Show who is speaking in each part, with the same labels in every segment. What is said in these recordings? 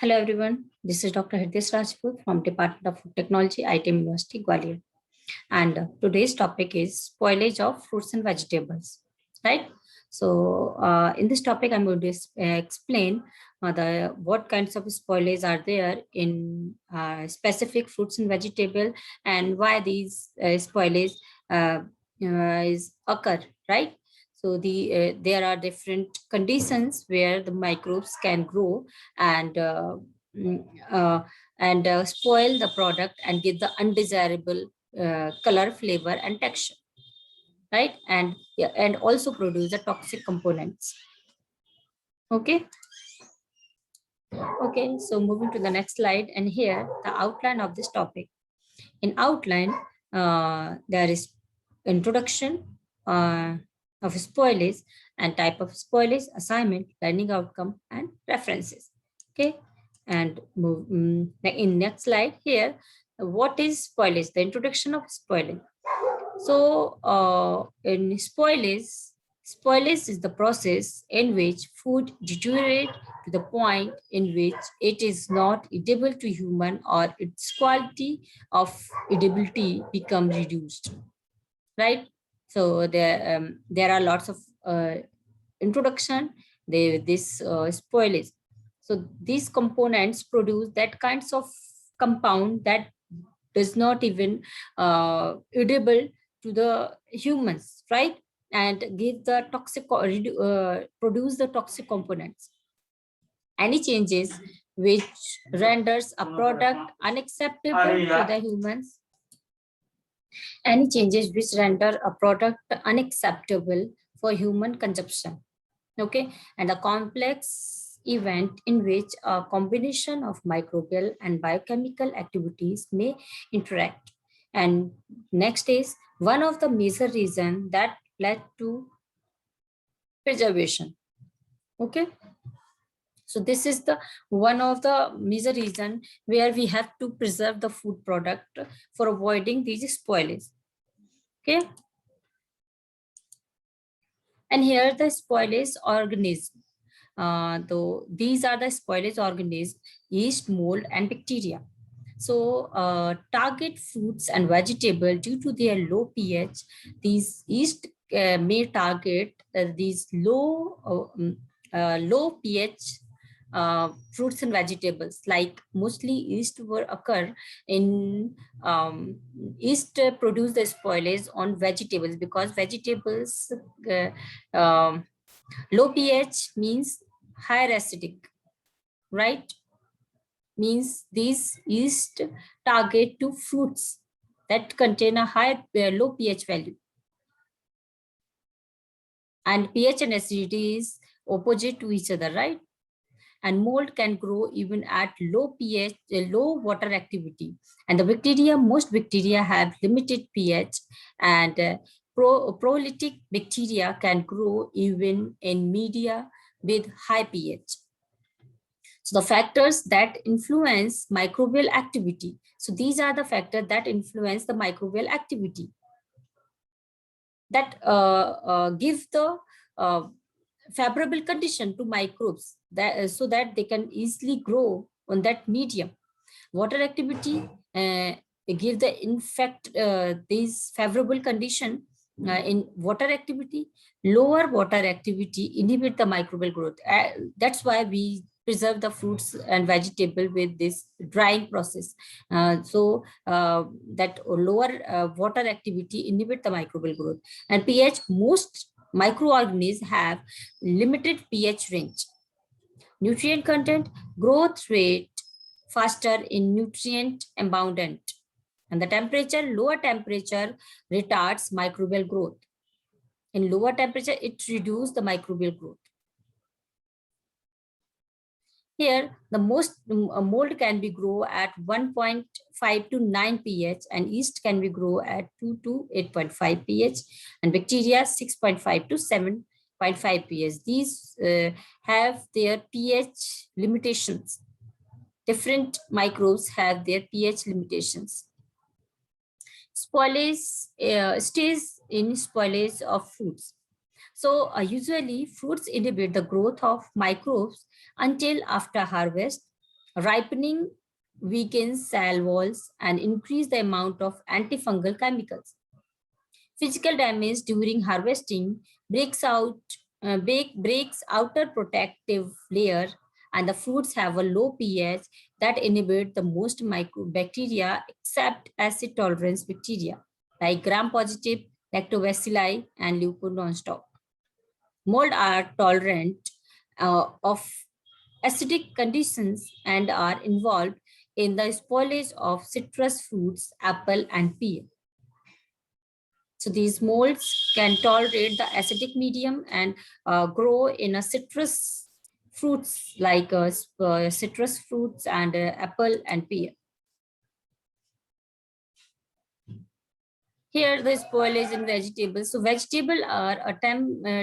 Speaker 1: Hello everyone, this is Dr. Hridesh Rajput from Department of Food Technology, ITM University, Gwalior. And today's topic is spoilage of fruits and vegetables, right? So in this topic, I'm going to explain the what kinds of spoilage are there in specific fruits and vegetable and why these spoilage uh, is occur, right? So there are different conditions where the microbes can grow and mm, uh, spoil the product and give the undesirable color, flavor, and texture, right? And yeah, and also produce the toxic components. Okay. Okay. So moving to the next slide, and here the outline of this topic. In outline, there is introduction of spoilage and type of spoilage, assignment, learning outcome, and references. Okay. And in next slide here, what is spoilage? The introduction of spoilage. So, in spoilage is the process in which food deteriorates to the point in which it is not edible to human or its quality of edibility become reduced, right? So there are lots of introduction. This spoilage. So these components produce that kinds of compound that does not even edible to the humans, right? And give the toxic, produce the toxic components. Any changes which renders a product unacceptable to the humans, any changes which render a product unacceptable for human consumption. Okay, and a complex event in which a combination of microbial and biochemical activities may interact. And next is one of the major reasons that led to preservation. Okay, so this is the one of the major reason where we have to preserve the food product for avoiding these spoilage. Okay, and here the spoilage organism. Though these are the spoilage organisms, yeast, mold, and bacteria. So target fruits and vegetables due to their low pH. These yeast may target these low pH fruits and vegetables, like mostly yeast will occur in yeast produce the spoilage on vegetables because vegetables low pH means higher acidic, right? Means these yeast target to fruits that contain a high low pH value. And pH and acidity is opposite to each other, right? And mold can grow even at low pH, low water activity. And the bacteria, most bacteria have limited pH, and prolytic bacteria can grow even in media with high pH. So the factors that influence microbial activity. So these are the factors that influence the microbial activity that give the favorable condition to microbes that so that they can easily grow on that medium. Water activity give the infect these favorable condition in water activity. Lower water activity inhibit the microbial growth. That's why we preserve the fruits and vegetable with this drying process. That lower water activity inhibit the microbial growth. And pH, most microorganisms have limited pH range. Nutrient content, growth rate faster in nutrient abundant. And the temperature, lower temperature retards microbial growth. In lower temperature, it reduces the microbial growth. Here, the most mold can be grow at 1.5 to 9 pH, and yeast can be grow at 2 to 8.5 pH, and bacteria 6.5 to 7.5 pH. These have their pH limitations. Different microbes have their pH limitations. Spoilage stays in spoilage of fruits. So usually fruits inhibit the growth of microbes until after harvest. Ripening weakens cell walls and increase the amount of antifungal chemicals. Physical damage during harvesting breaks outer protective layer, and the fruits have a low pH that inhibit the most microbacteria except acid tolerance bacteria like gram-positive, lactobacilli, and leuconostop. Mold are tolerant of acidic conditions and are involved in the spoilage of citrus fruits, apple, and pear. So these molds can tolerate the acidic medium and grow in a citrus fruits like citrus fruits and apple and pear. Here the spoilage in vegetables. So vegetables are a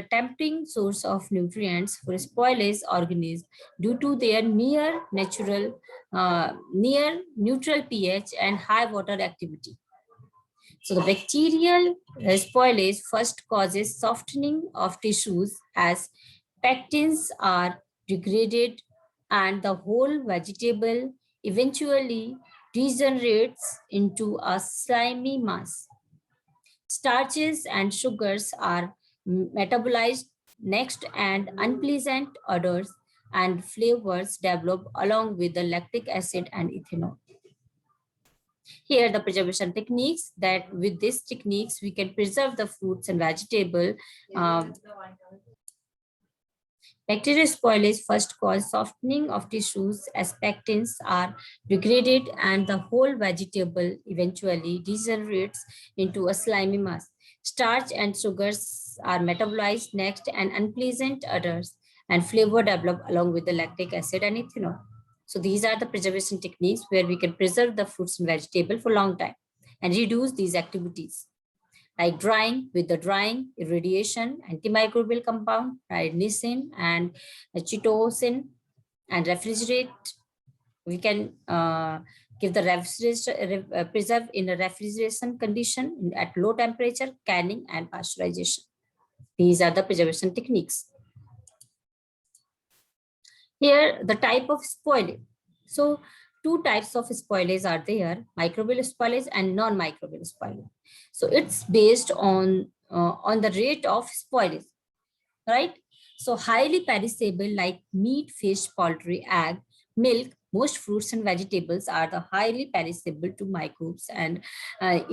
Speaker 1: tempting source of nutrients for spoilage organisms due to their near neutral pH and high water activity. So the bacterial spoilage first causes softening of tissues as pectins are degraded and the whole vegetable eventually degenerates into a slimy mass. Starches and sugars are metabolized next and unpleasant odors and flavors develop along with the lactic acid and ethanol. Here the preservation techniques, that with these techniques we can preserve the fruits and vegetable. Bacterial spoilage first cause softening of tissues as pectins are degraded and the whole vegetable eventually degenerates into a slimy mass. Starch and sugars are metabolized next and unpleasant odors and flavor develop along with the lactic acid and ethanol. So these are the preservation techniques where we can preserve the fruits and vegetable for a long time and reduce these activities like drying. With the drying, irradiation, antimicrobial compound, rhodamicin and chitosan, and refrigerate. We can give the preserve in a refrigeration condition at low temperature, canning and pasteurization. These are the preservation techniques. Here, the type of spoilage. So two types of spoilage are there, microbial spoilage and non-microbial spoilage. So it's based on the rate of spoilage, right? So highly perishable like meat, fish, poultry, egg, milk, most fruits and vegetables are the highly perishable to microbes and can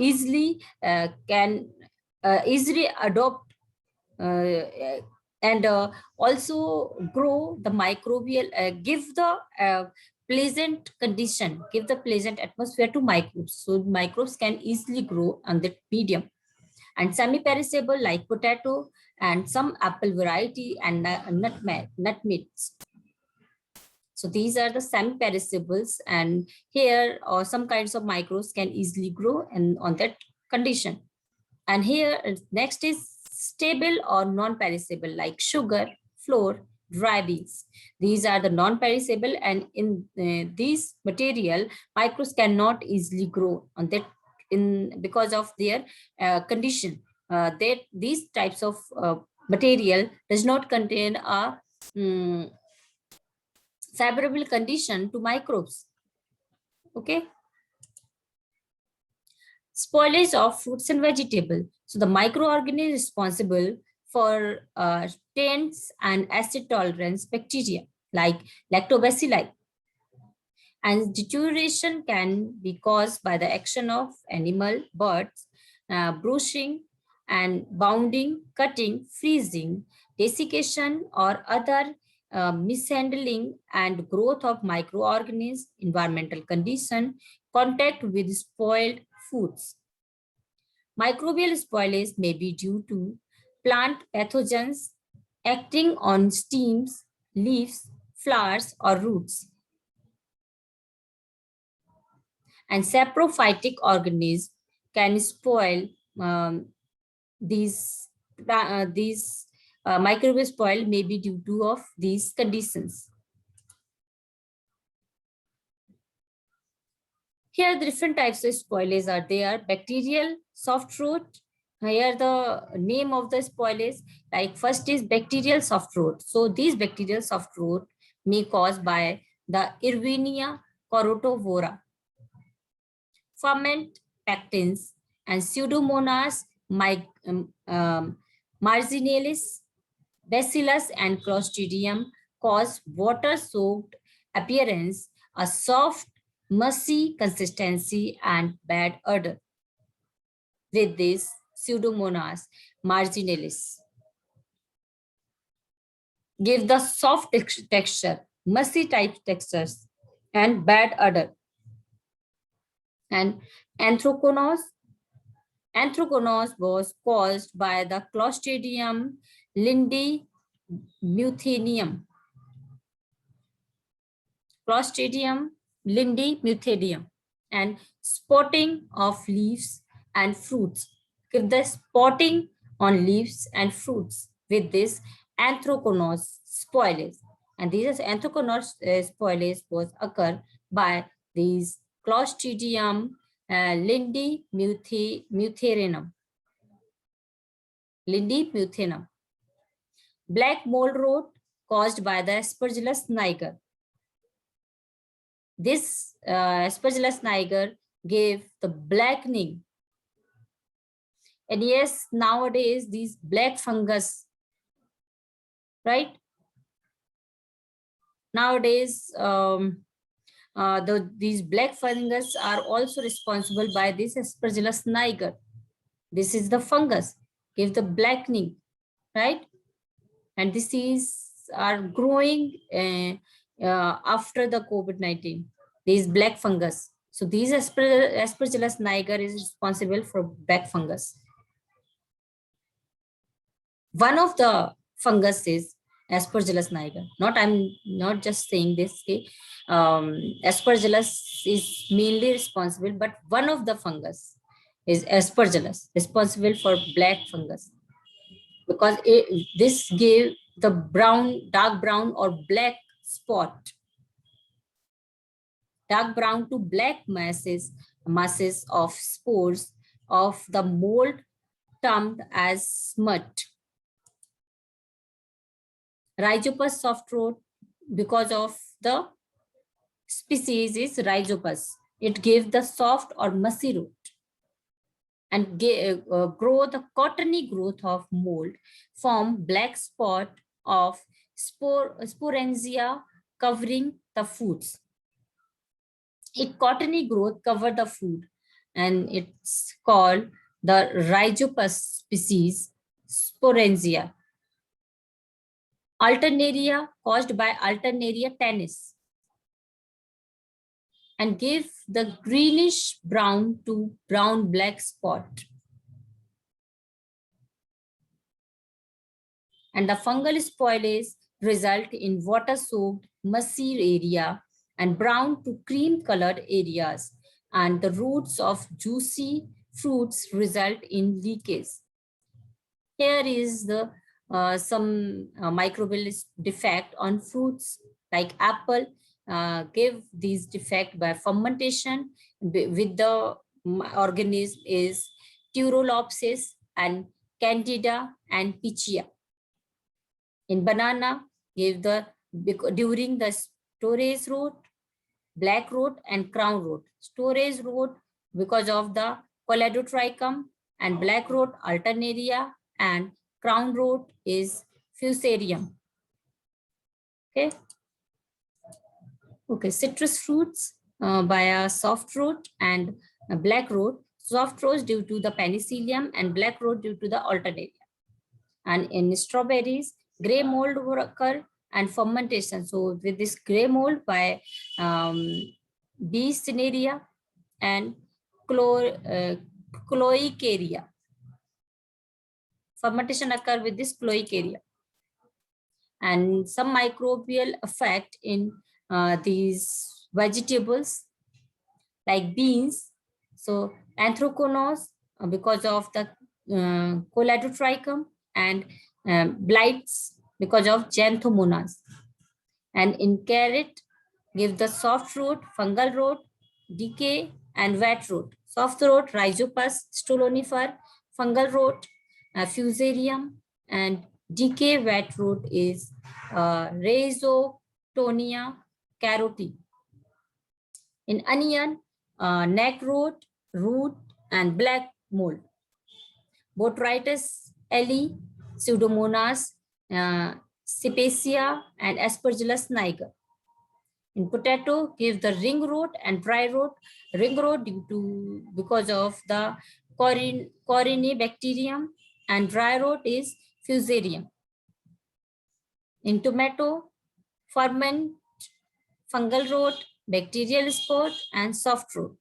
Speaker 1: easily adopt and also grow the microbial, give the pleasant condition, give the pleasant atmosphere to microbes. So microbes can easily grow on that medium. And semi-perishable like potato and some apple variety and nut meats. So these are the semi-perishables, and here or some kinds of microbes can easily grow and on that condition. And here next is stable or non-perishable like sugar, flour, dry beans. These are the non-perishable, and in these material microbes cannot easily grow on that because of their condition. These types of material does not contain a favorable condition to microbes. Okay. Spoilage of fruits and vegetables. So the microorganism responsible for taints and acid tolerance bacteria like lactobacilli. And deterioration can be caused by the action of animal, birds, bruising and bounding, cutting, freezing, desiccation or other mishandling and growth of microorganisms, environmental condition, contact with spoiled foods. Microbial spoilage may be due to plant pathogens acting on stems, leaves, flowers, or roots. And saprophytic organisms can spoil these microbial spoil may be due to of these conditions. Here, the different types of spoilage are there. Bacterial soft rot. Here, the name of the spoilage, like first is bacterial soft rot. So these bacterial soft rot may caused by the Irvinia corotovora. Ferment pectins and Pseudomonas marginalis, Bacillus and Clostridium cause water-soaked appearance, a soft, mushy consistency, and bad odor. With this, Pseudomonas marginalis give the soft texture, mushy type textures, and bad odor. And Anthraconos was caused by the Clostridium lindymuthenium. Clostridium lindymuthenium, and spotting of leaves and fruits. Give the spotting on leaves and fruits with this Anthrocnose spoilage. And these Anthrocnose spoilage was occur by these Clostridium lindymutherinum. Lindymuthenum. Black mold rot caused by the Aspergillus niger. This Aspergillus niger gave the blackening. And yes, nowadays these black fungus, right? Nowadays, these black fungus are also responsible by this Aspergillus niger. This is the fungus, give the blackening, right? And disease are growing after the COVID-19, these black fungus. So these Aspergillus niger is responsible for black fungus. One of the fungus is Aspergillus niger. I'm not just saying this. Okay? Aspergillus is mainly responsible, but one of the fungus is Aspergillus, responsible for black fungus, because this gave the brown, dark brown or black spot, dark brown to black masses of spores of the mold termed as smut. Rhizopus soft rot, because of the species is Rhizopus, it gives the soft or mushy root and grow the cottony growth of mold, form black spot of sporangia covering the foods. It cottony growth cover the food, and it's called the Rhizopus species sporangia. Alternaria caused by Alternaria tannis, and give the greenish brown to brown black spot. And the fungal spoilage result in water soaked mushy area and brown to cream colored areas, and the roots of juicy fruits result in leakage. Here is the some microbial defect on fruits like apple. Give these defect by fermentation with the organism is Turolopsis and Candida and Pichia. In banana, give the during the storage rot, black rot and crown rot. Storage rot because of the Coledotrichum, and black rot Alternaria, and crown rot is Fusarium. Okay. Okay, citrus fruits by a soft rot and a black rot. Soft rot due to the penicillium and black rot due to the Alternaria. And in strawberries, gray mold will occur and fermentation. So with this gray mold by B. cinerea and Cloicaria. Fermentation occur with this Cloicaria. And some microbial effect in these vegetables like beans. So Anthrocnose because of the Coledotrichum, and blights because of Xanthomonas. And in carrot, give the soft rot, fungal rot, decay, and wet rot. Soft rot, Rhizopus stolonifer, fungal rot, Fusarium, and decay wet rot is Rhizotonia carotene. In onion, neckroot, root, and black mold. Botrytis ellie, Pseudomonas cepacia, and Aspergillus niger. In potato, give the ring rot and dry rot. Ring rot because of the Corynebacterium, and dry rot is Fusarium. In tomato, ferment, fungal rot, bacterial spot, and soft rot.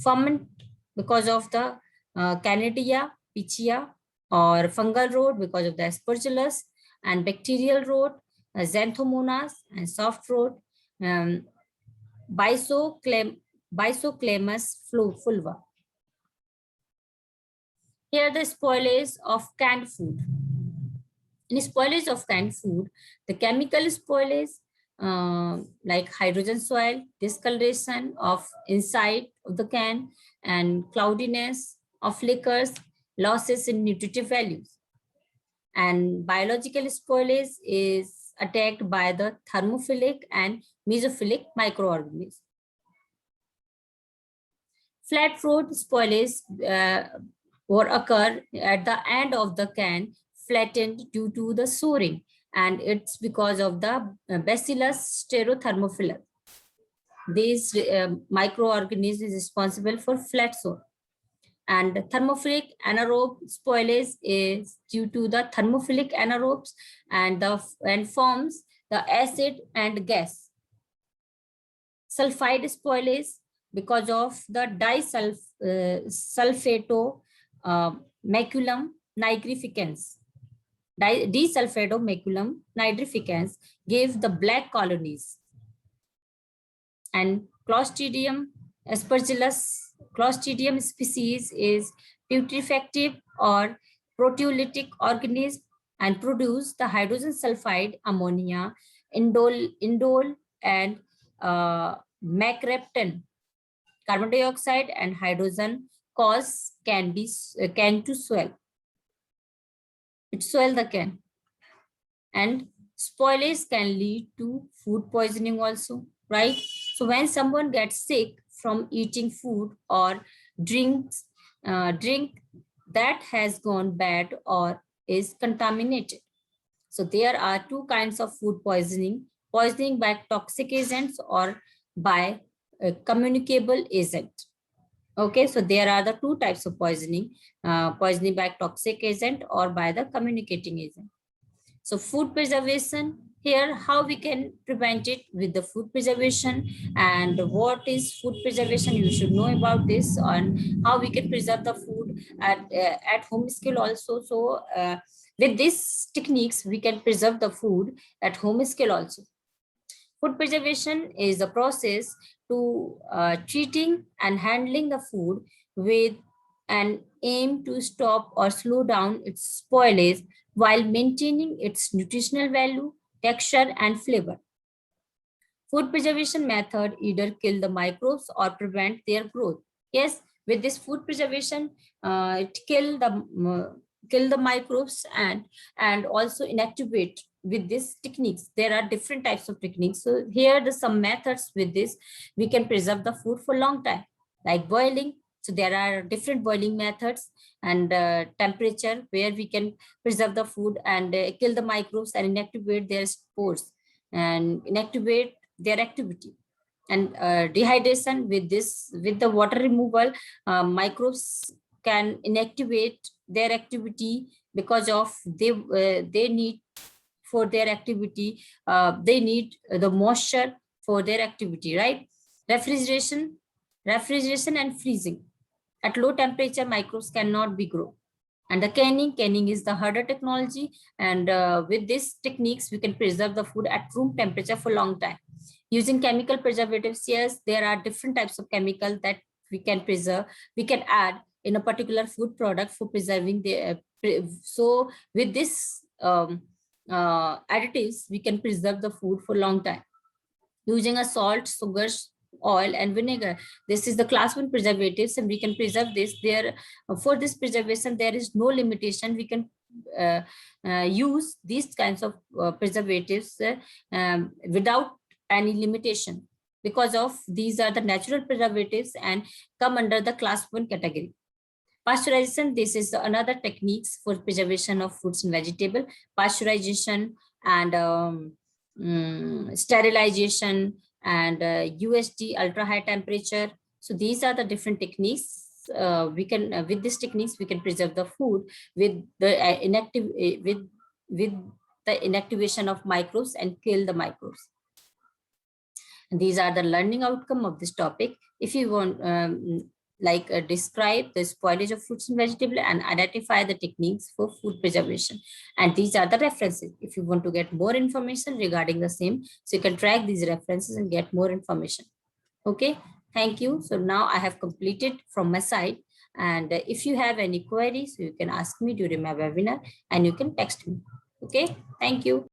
Speaker 1: Ferment because of the Canidia pichia, or fungal rot because of the Aspergillus, and bacterial rot, Xanthomonas, and soft rot, Bysoclamus fulva. Here are the spoilage of canned food. In spoilage of canned food, the chemical spoilage like hydrogen soil, discoloration of inside of the can, and cloudiness of liquors, losses in nutritive values. And biological spoilage is attacked by the thermophilic and mesophilic microorganisms. Flat fruit spoilage or occur at the end of the can, flattened due to the souring, and it's because of the Bacillus stereothermophilus. These microorganisms is responsible for flat sour. And thermophilic anaerobe spoilage is due to the thermophilic anaerobes and forms the acid and gas. Sulfide spoilage because of the disulfato maculum nitrificans. Disulfato maculum nitrificans give the black colonies. And Clostridium aspergillus, Clostridium species is putrefactive or proteolytic organism and produce the hydrogen sulfide, ammonia, indole, and macreptin. Carbon dioxide and hydrogen cause can to swell. It swell the can. And spoilage can lead to food poisoning also, right? So when someone gets sick from eating food or drink that has gone bad or is contaminated. So there are two kinds of food poisoning: poisoning by toxic agents or by a communicable agent. Okay, so there are the two types of poisoning: poisoning by toxic agent or by the communicating agent. So food preservation, here how we can prevent it with the food preservation, and what is food preservation, you should know about this, and how we can preserve the food at home scale also. So with these techniques we can preserve the food at home scale also. Food preservation is a process to treating and handling the food with an aim to stop or slow down its spoilage while maintaining its nutritional value, texture, and flavor. Food preservation method either kill the microbes or prevent their growth. Yes, with this food preservation, it kill the microbes and also inactivate with these techniques. There are different types of techniques. So here are some methods with this. We can preserve the food for long time, like boiling. So there are different boiling methods and temperature where we can preserve the food and kill the microbes and inactivate their spores and inactivate their activity. And dehydration, with the water removal, microbes can inactivate their activity because of they need for their activity, they need the moisture for their activity, right? Refrigeration and freezing. At low temperature, microbes cannot be grown. And the canning is the harder technology. And with these techniques, we can preserve the food at room temperature for long time. Using chemical preservatives, yes, there are different types of chemical that we can preserve. We can add in a particular food product for preserving the. So with this additives, we can preserve the food for long time. Using a salt, sugars, oil, and vinegar. This is the class 1 preservatives, and we can preserve this. There for this preservation, there is no limitation. We can use these kinds of preservatives without any limitation, because of these are the natural preservatives and come under the class 1 category. Pasteurization, this is another techniques for preservation of fruits and vegetable. Pasteurization and sterilization and UST, ultra high temperature. So these are the different techniques. We can with these techniques we can preserve the food with the with the inactivation of microbes and kill the microbes. And these are the learning outcome of this topic. If you want describe the spoilage of fruits and vegetables and identify the techniques for food preservation. And these are the references. If you want to get more information regarding the same, so you can track these references and get more information. Okay, thank you. So now I have completed from my side. And if you have any queries, you can ask me during my webinar and you can text me. Okay, thank you.